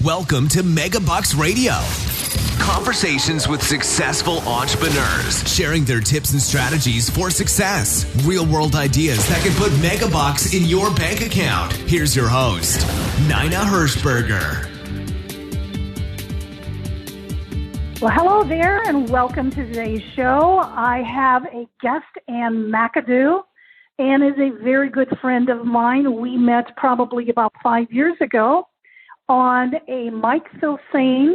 Welcome to Megabucks Radio. Conversations with successful entrepreneurs, sharing their tips and strategies for success. Real-world ideas that can put megabucks in your bank account. Here's your host, Nina Hirschberger. Well, hello there, and welcome to today's show. I have a guest, Ann McIndoo. Ann is a very good friend of mine. We met probably about 5 years ago on a Mike Filsaine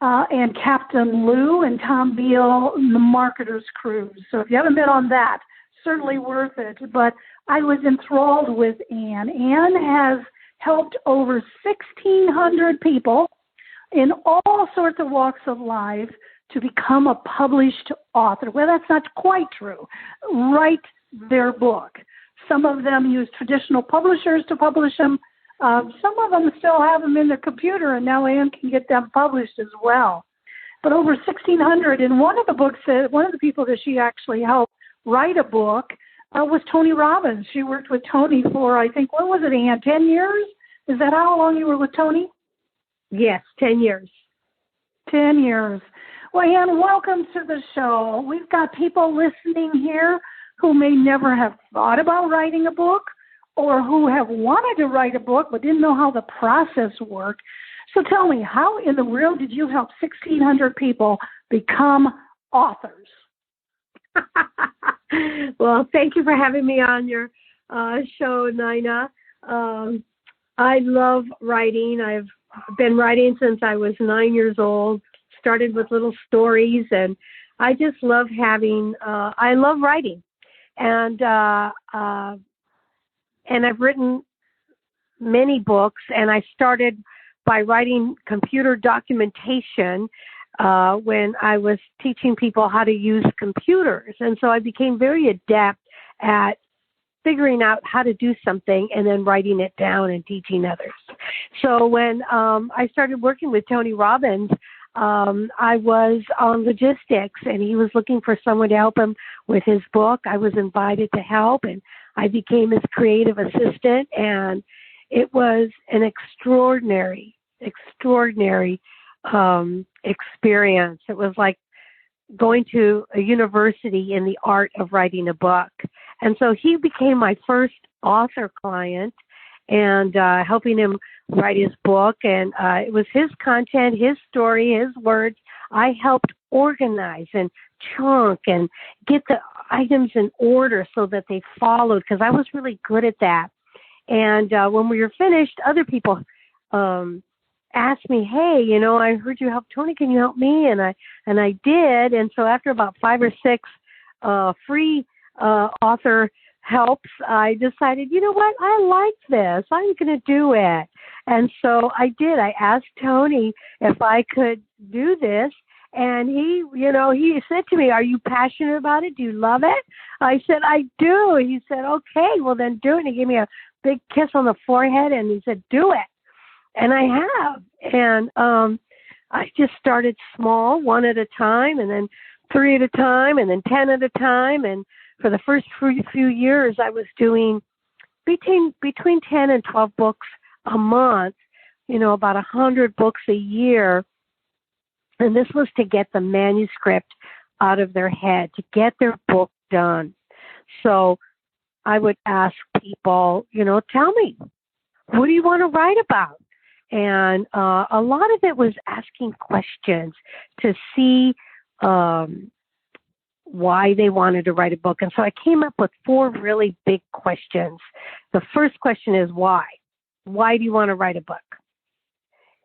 and Captain Lou and Tom Beal, the Marketers Cruise. So if you haven't been on that, certainly worth it. But I was enthralled with Ann. Ann has helped over 1,600 people in all sorts of walks of life to become a published author. Well, that's not quite true. Write their book. Some of them use traditional publishers to publish them. Some of them still have them in their computer, and now Ann can get them published as well. But over 1,600, and one of the books, one of the people that she actually helped write a book was Tony Robbins. She worked with Tony for, I think, what was it, Ann, 10 years? Is that how long you were with Tony? Yes, 10 years. 10 years. Well, Ann, welcome to the show. We've got people listening here who may never have thought about writing a book or who have wanted to write a book but didn't know how the process worked. So tell me, how in the world did you help 1,600 people become authors? Well, thank you for having me on your show, Nina. I love writing. I've been writing since I was 9 years old, started with little stories, and I just love I love writing. And I've written many books, and I started by writing computer documentation when I was teaching people how to use computers. And so I became very adept at figuring out how to do something and then writing it down and teaching others. So when I started working with Tony Robbins, I was on logistics, and he was looking for someone to help him with his book. I was invited to help, and I became his creative assistant, and it was an extraordinary experience. It was like going to a university in the art of writing a book. And so he became my first author client, and helping him write his book. And it was his content, his story, his words. I helped organize and chunk and get the items in order so that they followed, because I was really good at that. And when we were finished, other people asked me, hey, I heard you help Tony. Can you help me? And I did. And so after about 5 or 6 free author helps, I decided, you know what, I like this. I'm going to do it. And so I did. I asked Tony if I could do this. And he said to me, are you passionate about it? Do you love it? I said, I do. He said, okay, well then do it. And he gave me a big kiss on the forehead, and he said, do it. And I have. And I just started small, 1 at a time, and then 3 at a time, and then 10 at a time. And for the first few years, I was doing between 10 and 12 books a month, about 100 books a year. And this was to get the manuscript out of their head, to get their book done. So I would ask people, tell me, what do you want to write about? And a lot of it was asking questions to see why they wanted to write a book. And so I came up with 4 really big questions. The first question is why? Why do you want to write a book?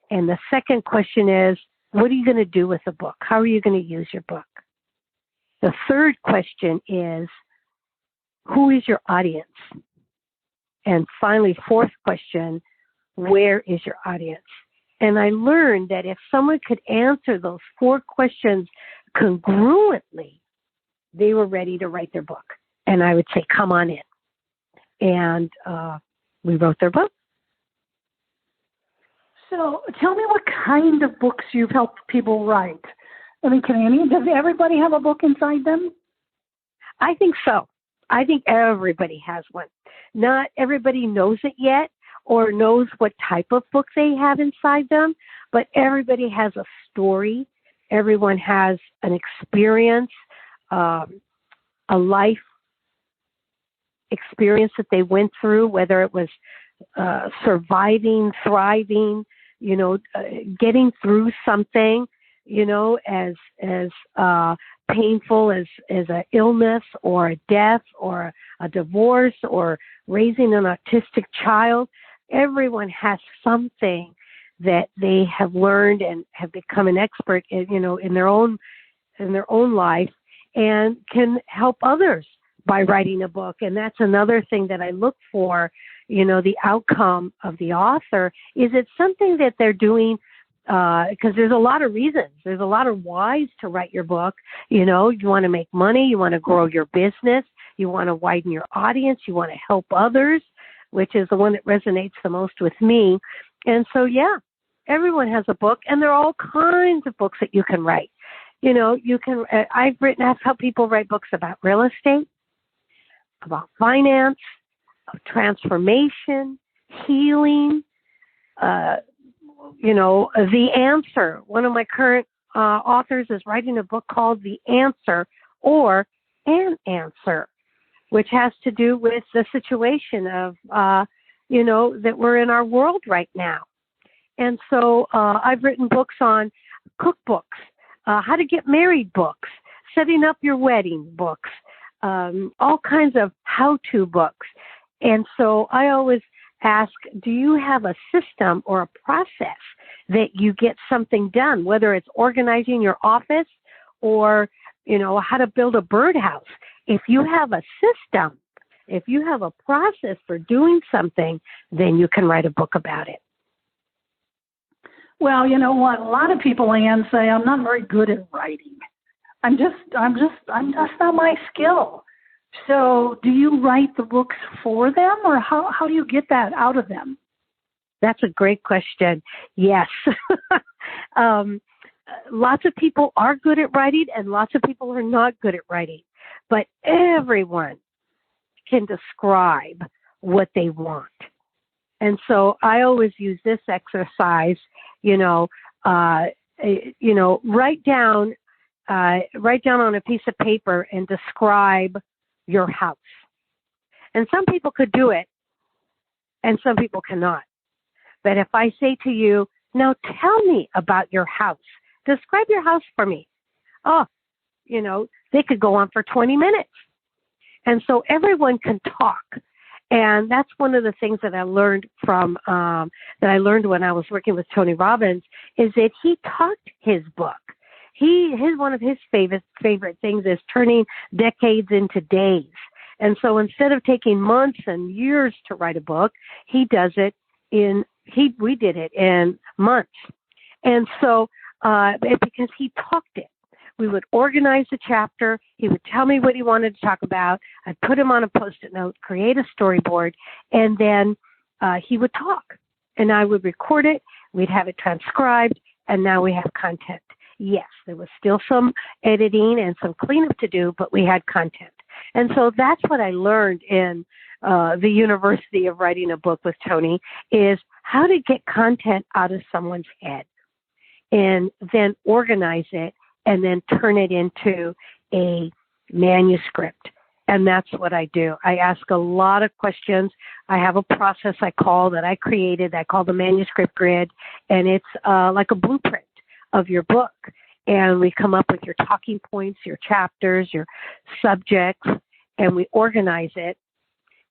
And the second question is, what are you going to do with the book? How are you going to use your book? The third question is, who is your audience? And finally, fourth question, where is your audience? And I learned that if someone could answer those 4 questions congruently, they were ready to write their book. And I would say, come on in. And we wrote their book. So tell me what kind of books you've helped people write. I mean, does everybody have a book inside them? I think so. I think everybody has one. Not everybody knows it yet, or knows what type of book they have inside them, but everybody has a story. Everyone has an experience, a life experience that they went through, whether it was surviving, thriving, getting through something, as painful as an illness or a death or a divorce or raising an autistic child. Everyone has something that they have learned and have become an expert in, in their own life, and can help others by writing a book. And that's another thing that I look for, the outcome of the author. Is it something that they're doing because there's a lot of reasons. There's a lot of whys to write your book. You want to make money, you want to grow your business, you want to widen your audience, you want to help others, which is the one that resonates the most with me. And so, everyone has a book, and there are all kinds of books that you can write. I've helped people write books about real estate, about finance, transformation, healing, The Answer. One of my current authors is writing a book called The Answer, or An Answer, which has to do with the situation of, that we're in our world right now. And so I've written books on cookbooks, how to get married books, setting up your wedding books, all kinds of how-to books. And so I always ask, do you have a system or a process that you get something done, whether it's organizing your office or, how to build a birdhouse? If you have a system, if you have a process for doing something, then you can write a book about it. Well, you know what? A lot of people, Ann, say I'm not very good at writing. That's not my skill. So do you write the books for them, or how do you get that out of them? That's a great question. Yes. Lots of people are good at writing, and lots of people are not good at writing. But everyone can describe what they want. And so I always use this exercise, write down on a piece of paper and describe your house. And some people could do it, and some people cannot. But if I say to you, now tell me about your house, describe your house for me. They could go on for 20 minutes. And so everyone can talk. And that's one of the things that I learned when I was working with Tony Robbins, is that he talked his book. One of his favorite things is turning decades into days. And so instead of taking months and years to write a book, we did it in months. And so, because he talked it, we would organize the chapter. He would tell me what he wanted to talk about. I'd put him on a Post-it note, create a storyboard, and then he would talk. And I would record it. We'd have it transcribed, and now we have content. Yes, there was still some editing and some cleanup to do, but we had content. And so that's what I learned in the University of Writing a Book with Tony, is how to get content out of someone's head and then organize it and then turn it into a manuscript. And that's what I do. I ask a lot of questions. I have a process I call the manuscript grid, and it's like a blueprint of your book. And we come up with your talking points, your chapters, your subjects, and we organize it.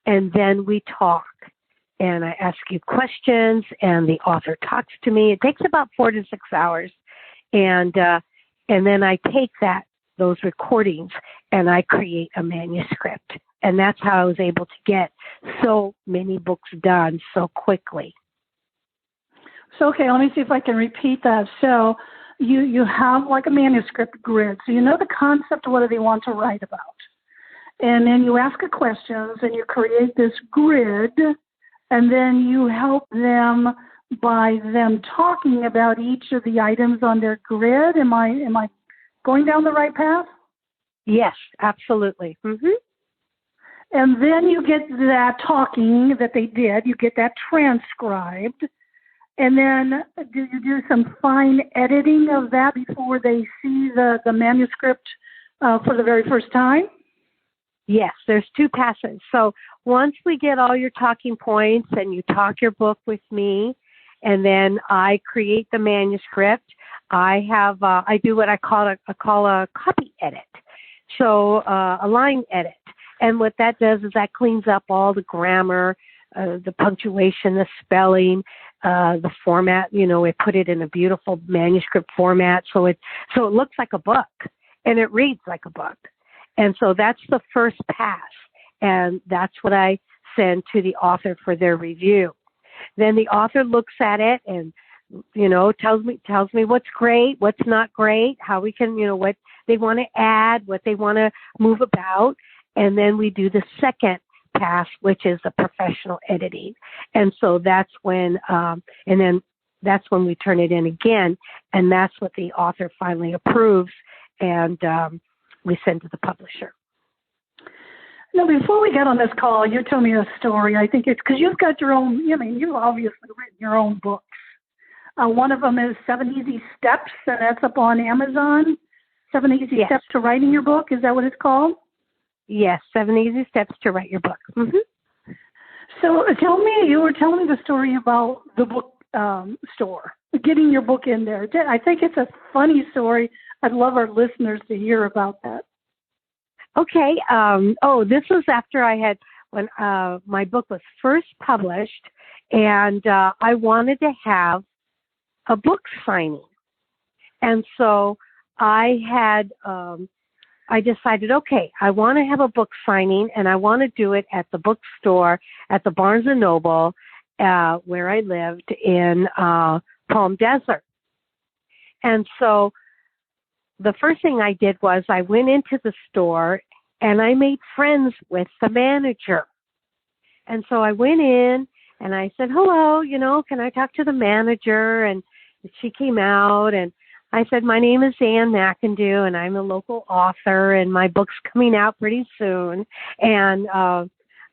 And then we talk. And I ask you questions, and the author talks to me. It takes about 4 to 6 hours. And then I take those recordings, and I create a manuscript. And that's how I was able to get so many books done so quickly. So, okay, let me see if I can repeat that. So you have like a manuscript grid. So you know the concept of what do they want to write about. And then you ask the questions, and you create this grid, and then you help them by them talking about each of the items on their grid. Am I going down the right path? Yes, absolutely. Mm-hmm. And then you get that talking that they did, you get that transcribed. And then do you do some fine editing of that before they see the manuscript for the very first time? Yes, there's two passes. So once we get all your talking points and you talk your book with me, and then I create the manuscript, I do what I call a copy edit. So a line edit. And what that does is that cleans up all the grammar, the punctuation, the spelling, the format. We put it in a beautiful manuscript format so it looks like a book and it reads like a book. And so that's the first pass, and that's what I send to the author for their review. Then the author looks at it and tells me what's great, what's not great, how we can, what they want to add, what they want to move about. And then we do the second pass, which is the professional editing. And so that's when, that's when we turn it in again. And that's what the author finally approves. And we send to the publisher. Now, before we get on this call, you told me a story. I think it's because you've got your own, you've obviously written your own books. One of them is 7 Easy Steps, and that's up on Amazon. 7 Easy Steps to Writing Your Book. Is that what it's called? Yes, 7 Easy Steps to Write Your Book. Mm-hmm. So you were telling me the story about the book store, getting your book in there. I think it's a funny story. I'd love our listeners to hear about that. Okay. This was after when my book was first published, and I wanted to have a book signing. And so I decided, okay, I want to have a book signing, and I want to do it at the bookstore at the Barnes & Noble, where I lived in Palm Desert. And so the first thing I did was I went into the store and I made friends with the manager. And so I went in and I said, hello, can I talk to the manager? And she came out and I said, my name is Ann McIndoo and I'm a local author and my book's coming out pretty soon. And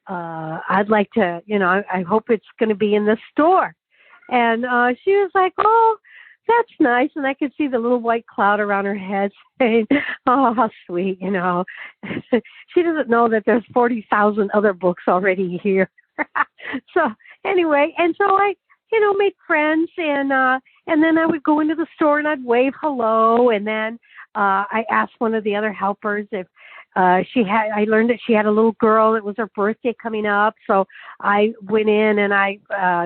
I'd like to, I hope it's going to be in the store. And she was like, oh, that's nice. And I could see the little white cloud around her head saying, oh, how sweet, She doesn't know that there's 40,000 other books already here. So anyway, and so I, made friends and then I would go into the store and I'd wave hello. And then I asked one of the other helpers if I learned that she had a little girl. It was her birthday coming up. So I went in and I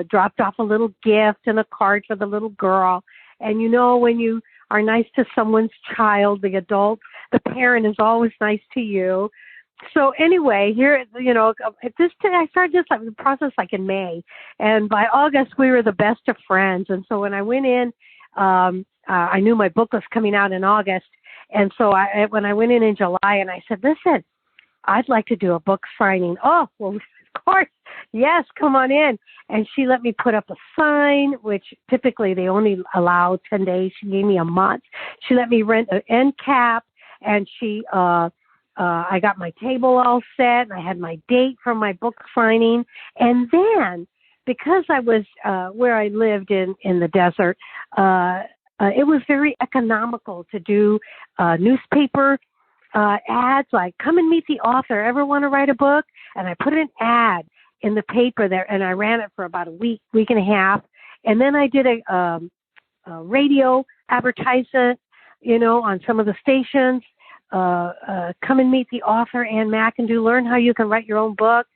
dropped off a little gift and a card for the little girl. And when you are nice to someone's child, the adult, the parent is always nice to you. So anyway, here, I started this process like in May. And by August, we were the best of friends. And so when I went in, I knew my book was coming out in August. And so when I went in July and I said, listen, I'd like to do a book signing. Oh, well, of course. Yes, come on in. And she let me put up a sign, which typically they only allow 10 days. She gave me a month. She let me rent an end cap, and I got my table all set, and I had my date for my book signing. And then, because I was where I lived in the desert, it was very economical to do newspaper ads like, come and meet the author. Ever want to write a book? And I put an ad in the paper there, and I ran it for about a week and a half. And then I did a radio advertisement, on some of the stations. Come and meet the author, Ann McIndoo. Learn how you can write your own book.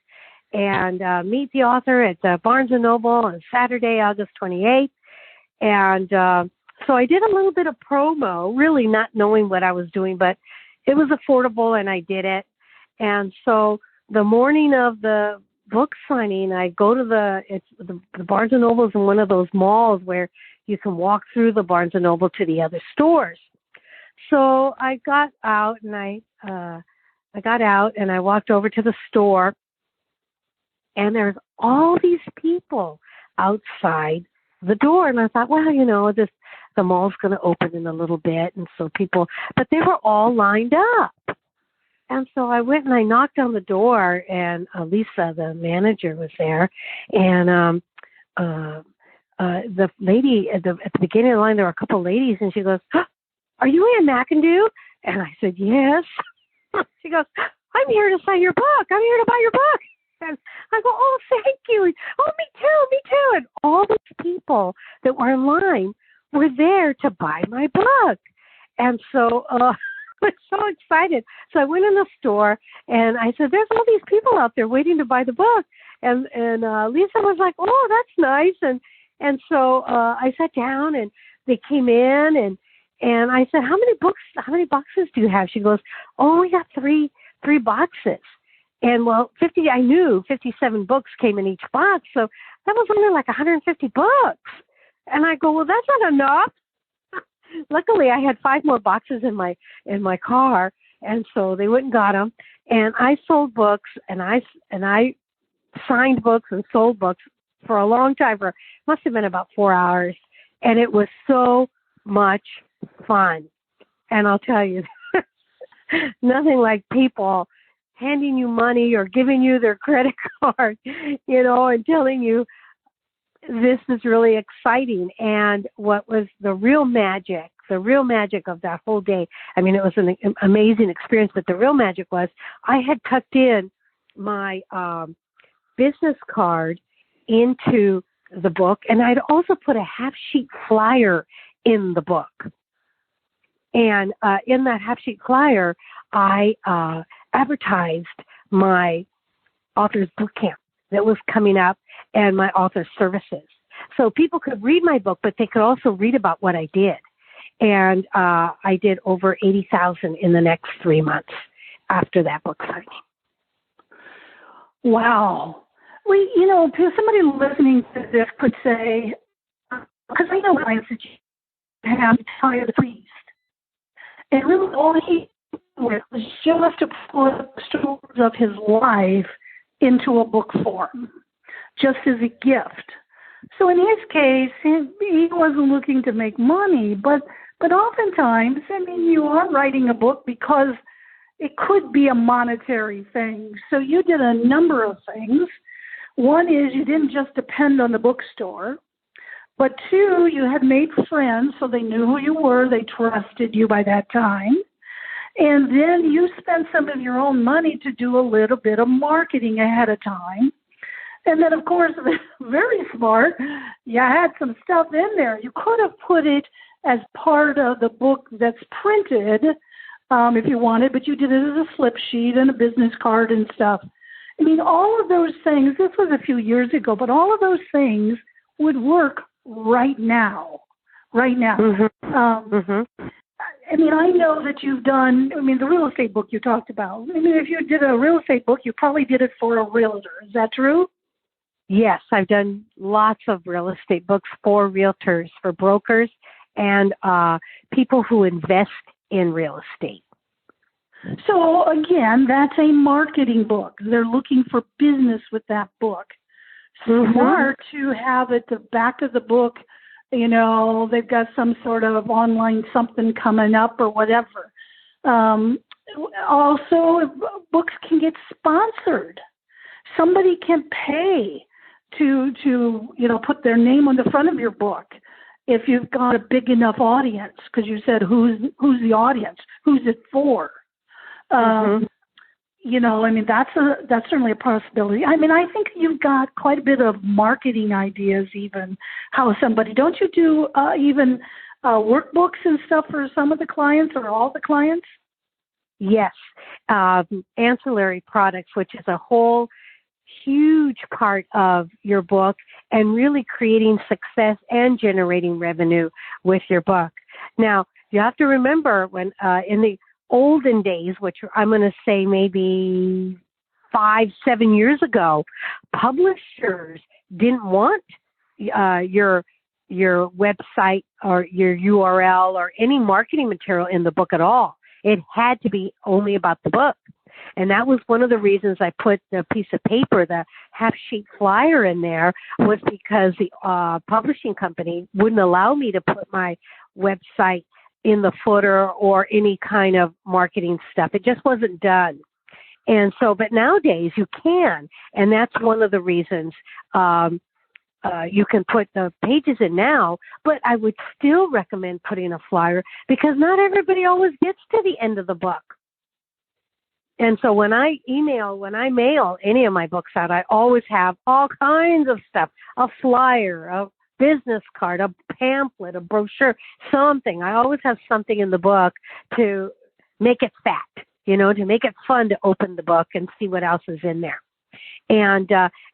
And meet the author at Barnes & Noble on Saturday, August 28th. And so I did a little bit of promo, really not knowing what I was doing, but it was affordable, and I did it. And so the morning of the book signing, I go to the Barnes & Noble is in one of those malls where you can walk through the Barnes & Noble to the other stores. So I got out and I walked over to the store, and there's all these people outside the door. And I thought, well, the mall's going to open in a little bit. And so but they were all lined up. And so I went and I knocked on the door, and Lisa, the manager, was there. And the lady at the beginning of the line, there were a couple of ladies, and she goes, "Are you Ann McIndoo?" And I said, "Yes." She goes, "I'm here to sign your book. I'm here to buy your book." And I go, "Oh, thank you." "Oh, me too, me too." And all these people that were in line were there to buy my book. And so I was so excited. So I went in the store and I said, "There's all these people out there waiting to buy the book." And Lisa was like, "Oh, that's nice." And so I sat down and they came in and I said, how many boxes do you have?" She goes, "Oh, we got three boxes." And well, 57 books came in each box. So that was only like 150 books. And I go, "Well, that's not enough." Luckily, I had 5 more boxes in my car. And so they went and got them. And I sold books and I signed books and sold books for a long time, must have been about 4 hours. And it was so much fun. And I'll tell you, nothing like people handing you money or giving you their credit card, and telling you this is really exciting. And what was the real magic of that whole day, I mean, it was an amazing experience, but the real magic was I had tucked in my business card into the book, and I'd also put a half-sheet flyer in the book. And in that half-sheet flyer, I advertised my author's bootcamp that was coming up and my author's services. So people could read my book, but they could also read about what I did. And I did over 80,000 in the next 3 months after that book signing. Wow. Well, to somebody listening to this could say, because I know clients that you have to hire the priest. And really all he did was just to put the stories of his life into a book form, just as a gift. So in his case, he wasn't looking to make money, but oftentimes, I mean, you are writing a book because it could be a monetary thing. So you did a number of things. One is you didn't just depend on the bookstore, but 2, you had made friends, so they knew who you were. They trusted you by that time. And then you spent some of your own money to do a little bit of marketing ahead of time. And then, of course, very smart, you had some stuff in there. You could have put it as part of the book that's printed if you wanted, but you did it as a slip sheet and a business card and stuff. I mean, all of those things, this was a few years ago, but all of those things would work right now. Mm-hmm. I mean, I know that you've done, the real estate book you talked about. I mean, if you did a real estate book, you probably did it for a realtor. Is that true? Yes, I've done lots of real estate books for realtors, for brokers, and people who invest in real estate. So, again, that's a marketing book. They're looking for business with that book. Smart to have at the back of the book, they've got some sort of online something coming up or whatever. Also, books can get sponsored. Somebody can pay to put their name on the front of your book if you've got a big enough audience, because you said who's the audience, who's it for? That's certainly a possibility. I mean, I think you've got quite a bit of marketing ideas, even don't you do even workbooks and stuff for some of the clients or all the clients? Yes. Ancillary products, which is a whole huge part of your book and really creating success and generating revenue with your book. Now, you have to remember when in the olden days, which I'm going to say maybe 5-7 years ago, publishers didn't want your website or your URL or any marketing material in the book at all. It had to be only about the book. And that was one of the reasons I put the piece of paper, the half-sheet flyer in there, was because the publishing company wouldn't allow me to put my website in the footer or any kind of marketing stuff. It just wasn't done. And so, but nowadays you can, and that's one of the reasons you can put the pages in now, but I would still recommend putting a flyer because not everybody always gets to the end of the book. And so when I mail any of my books out, I always have all kinds of stuff, a flyer, a business card, a pamphlet, a brochure, something. I always have something in the book to make it fat, to make it fun to open the book and see what else is in there. And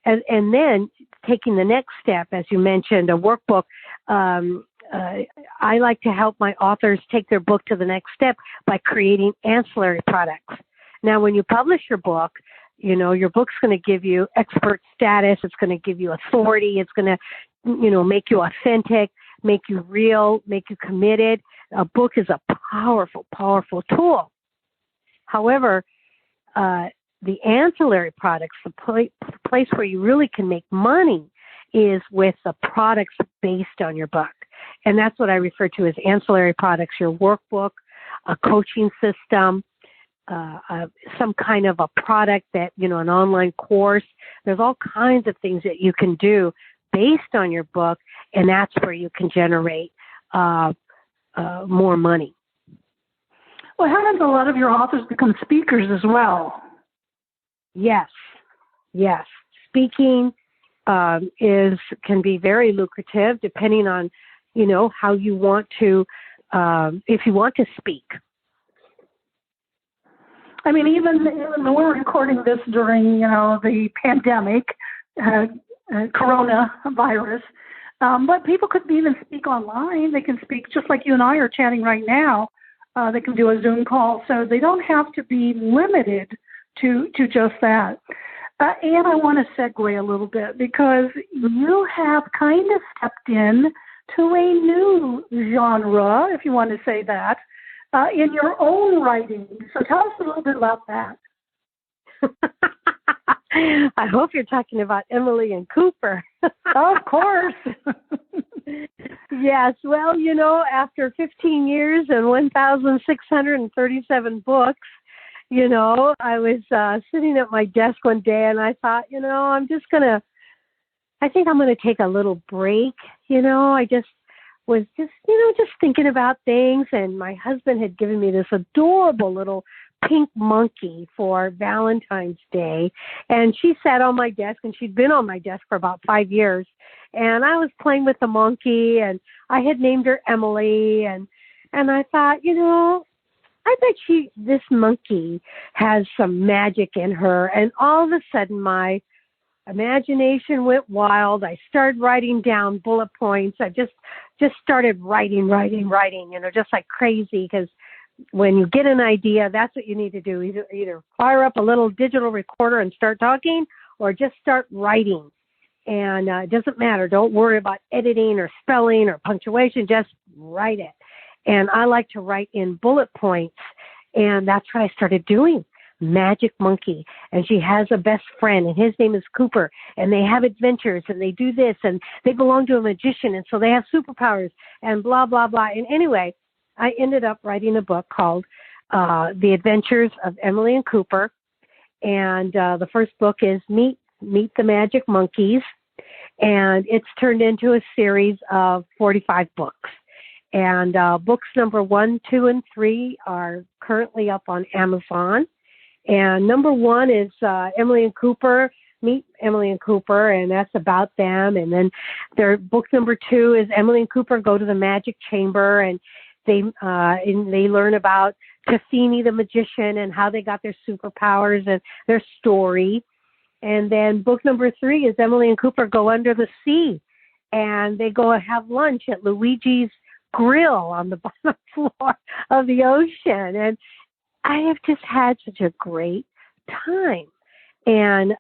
then taking the next step, as you mentioned, a workbook. I like to help my authors take their book to the next step by creating ancillary products. Now, when you publish your book, your book's going to give you expert status. It's going to give you authority. It's going to, make you authentic, make you real, make you committed. A book is a powerful, powerful tool. However, the ancillary products, the place where you really can make money is with the products based on your book. And that's what I refer to as ancillary products, your workbook, a coaching system, some kind of a product that, an online course. There's all kinds of things that you can do based on your book, and that's where you can generate more money. Well, haven't a lot of your authors become speakers as well? Yes. Speaking can be very lucrative depending on, how you want to, if you want to speak. I mean, even we're recording this during, the pandemic, coronavirus, but people could even speak online. They can speak just like you and I are chatting right now. They can do a Zoom call, so they don't have to be limited to just that. And I want to segue a little bit because you have kind of stepped in to a new genre, if you want to say that, in your own writing. So tell us a little bit about that. I hope you're talking about Emily and Cooper. Of course. Yes. Well, after 15 years and 1,637 books, I was sitting at my desk one day and I thought, I think I'm going to take a little break. I just was just thinking about things, and my husband had given me this adorable little pink monkey for Valentine's Day, and she sat on my desk, and she'd been on my desk for about 5 years, and I was playing with the monkey, and I had named her Emily, and I thought, I bet this monkey has some magic in her, and all of a sudden my imagination went wild. I started writing down bullet points. I just started writing, just like crazy, because when you get an idea, that's what you need to do. Either fire up a little digital recorder and start talking, or just start writing. And it doesn't matter. Don't worry about editing or spelling or punctuation. Just write it. And I like to write in bullet points. And that's what I started doing. Magic monkey. And she has a best friend, and his name is Cooper. And they have adventures, and they do this, and they belong to a magician, and so they have superpowers, and blah, blah, blah. And anyway, I ended up writing a book called The Adventures of Emily and Cooper. And the first book is Meet the Magic Monkeys. And it's turned into a series of 45 books. And books number 1, 2, and 3 are currently up on Amazon. And number 1 is Emily and Cooper, Meet Emily and Cooper, and that's about them. And then their book number 2 is Emily and Cooper Go to the Magic Chamber, and they learn about Tafini the magician and how they got their superpowers and their story. And then book number 3 is Emily and Cooper Go Under the Sea, and they go have lunch at Luigi's Grill on the bottom floor of the ocean. And I have just had such a great time. And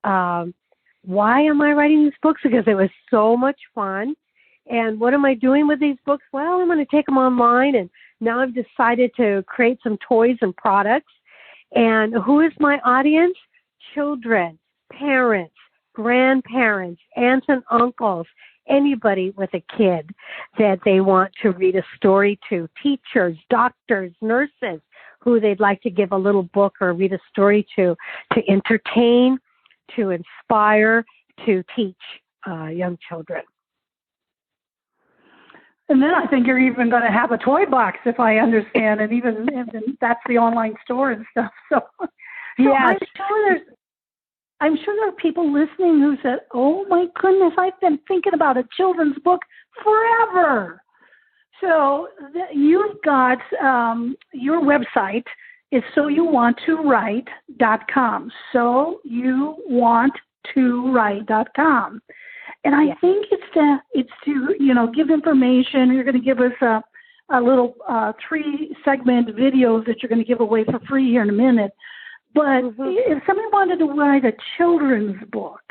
why am I writing these books? Because it was so much fun. And what am I doing with these books? Well, I'm going to take them online, and now I've decided to create some toys and products. And who is my audience? Children, parents, grandparents, aunts and uncles, anybody with a kid that they want to read a story to, teachers, doctors, nurses, who they'd like to give a little book or read a story to entertain, to inspire, to teach young children. And then I think you're even going to have a toy box, if I understand, and that's the online store and stuff. So yes. I'm sure there are people listening who said, "Oh my goodness, I've been thinking about a children's book forever." So you've got your website is soyouwanttowrite.com. soyouwanttowrite.com. And I think it's to give information. You're going to give us a little 3-segment videos that you're going to give away for free here in a minute. But if somebody wanted to write a children's book,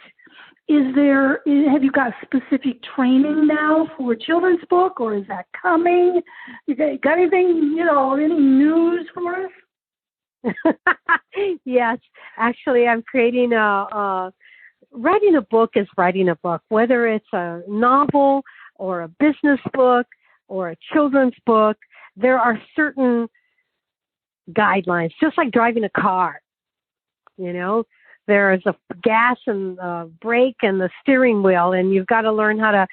have you got specific training now for a children's book, or is that coming? You got anything, any news for us? Yes, actually, I'm creating writing a book is writing a book, whether it's a novel or a business book or a children's book. There are certain guidelines, just like driving a car. There's a gas and the brake and the steering wheel, and you've got to learn how to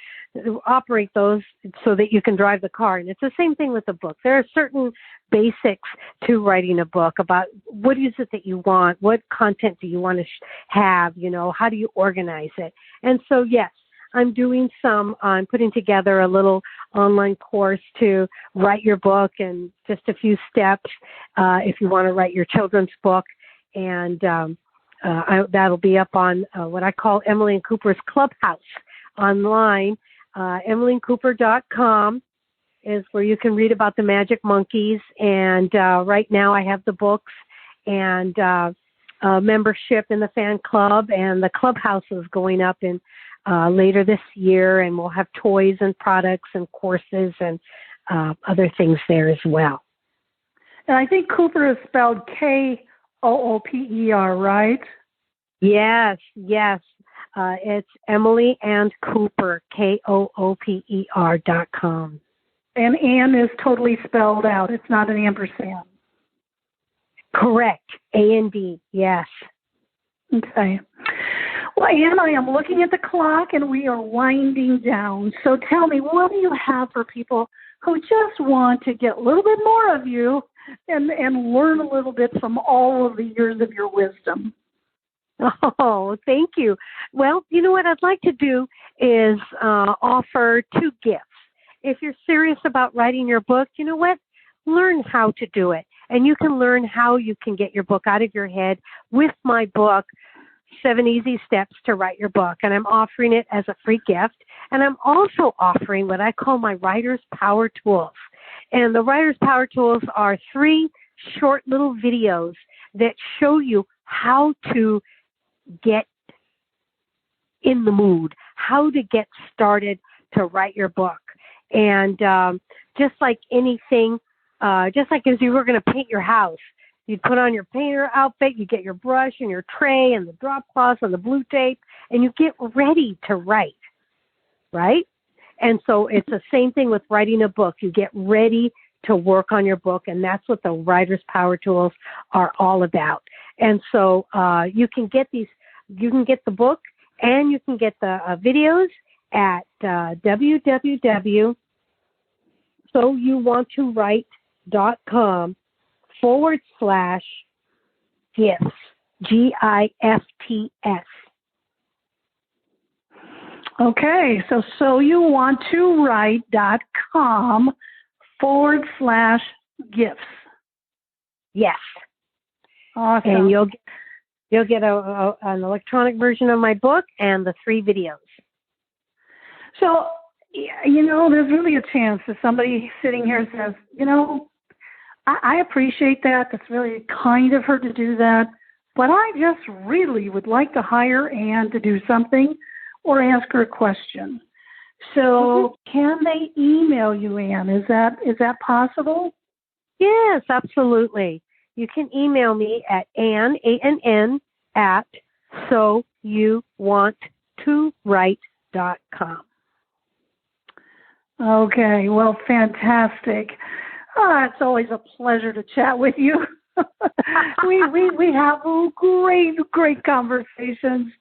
operate those so that you can drive the car. And it's the same thing with a book. There are certain basics to writing a book about what is it that you want, what content do you want to have, how do you organize it. And so, yes, I'm putting together a little online course to write your book and just a few steps if you want to write your children's book. And that'll be up on what I call Emily and Cooper's Clubhouse online. EmilyandCooper.com is where you can read about the magic monkeys. And right now I have the books and membership in the fan club, and the clubhouse is going up in later this year, and we'll have toys and products and courses and other things there as well. And I think Cooper is spelled Kooper, right? Yes. It's Emily and Cooper, Kooper.com. And Ann is totally spelled out. It's not an ampersand. Correct. A&D, yes. Okay. Well, Ann, I am looking at the clock, and we are winding down. So tell me, what do you have for people who just want to get a little bit more of you and learn a little bit from all of the years of your wisdom? Oh, thank you. Well, you know what I'd like to do is offer 2 gifts. If you're serious about writing your book, you know what? Learn how to do it. And you can learn how you can get your book out of your head with my book, 7 Easy Steps to Write Your Book. And I'm offering it as a free gift. And I'm also offering what I call my Writer's Power Tools. And the Writer's Power Tools are 3 short little videos that show you how to get in the mood, how to get started to write your book. And just like anything, just like as you were going to paint your house, you'd put on your painter outfit, you get your brush and your tray and the drop cloths and the blue tape, and you get ready to write, right? And so it's the same thing with writing a book. You get ready to work on your book, and that's what the Writer's Power Tools are all about. And so you can get the book and you can get the videos at www.soyouwanttowrite.com/gifts, GIFTS. Okay, so soyouwanttowrite.com/gifts. Yes. Awesome. And you'll get an electronic version of my book and the 3 videos. So, there's really a chance that somebody sitting here says, I appreciate that. That's really kind of her to do that. But I just really would like to hire Ann to do something or ask her a question. So can they email you, Ann? Is that possible? Yes, absolutely. You can email me at Ann, ANN, at soyouwanttowrite.com. Okay, well, fantastic. It's always a pleasure to chat with you. we have great conversations.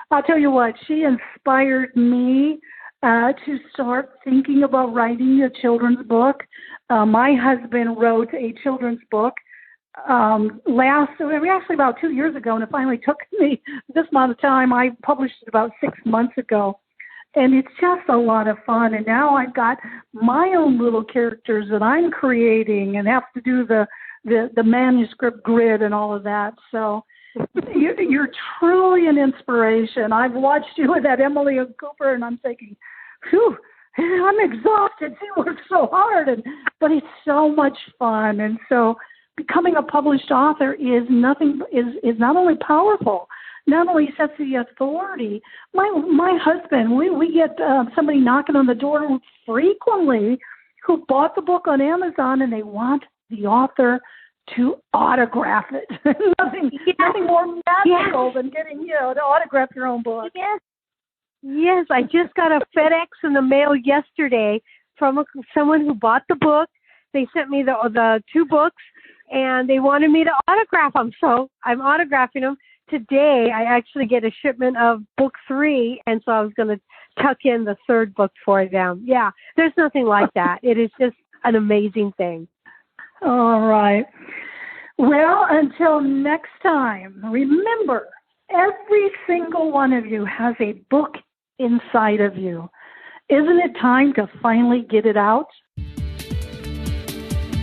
I'll tell you what, she inspired me to start thinking about writing a children's book. My husband wrote a children's book actually about 2 years ago, and it finally took me this amount of time. I published it about 6 months ago. And it's just a lot of fun. And now I've got my own little characters that I'm creating and have to do the manuscript grid and all of that. So you're truly an inspiration. I've watched you with that Emily and Cooper, and I'm thinking, phew, I'm exhausted. She works so hard, but it's so much fun. And so becoming a published author is not only powerful, not only sets the authority. My husband, we get somebody knocking on the door frequently who bought the book on Amazon, and they want the author to autograph it. nothing more magical than getting to autograph your own book. Yes, I just got a FedEx in the mail yesterday from someone who bought the book. They sent me the 2 books, and they wanted me to autograph them, so I'm autographing them. Today, I actually get a shipment of book 3, and so I was going to tuck in the 3rd book for them. Yeah, there's nothing like that. It is just an amazing thing. All right. Well, until next time, remember, every single one of you has a book inside of you. Isn't it time to finally get it out?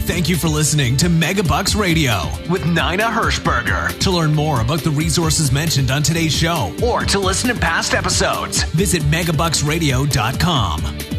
Thank you for listening to Megabucks Radio with Nina Hirschberger. To learn more about the resources mentioned on today's show or to listen to past episodes, visit megabucksradio.com.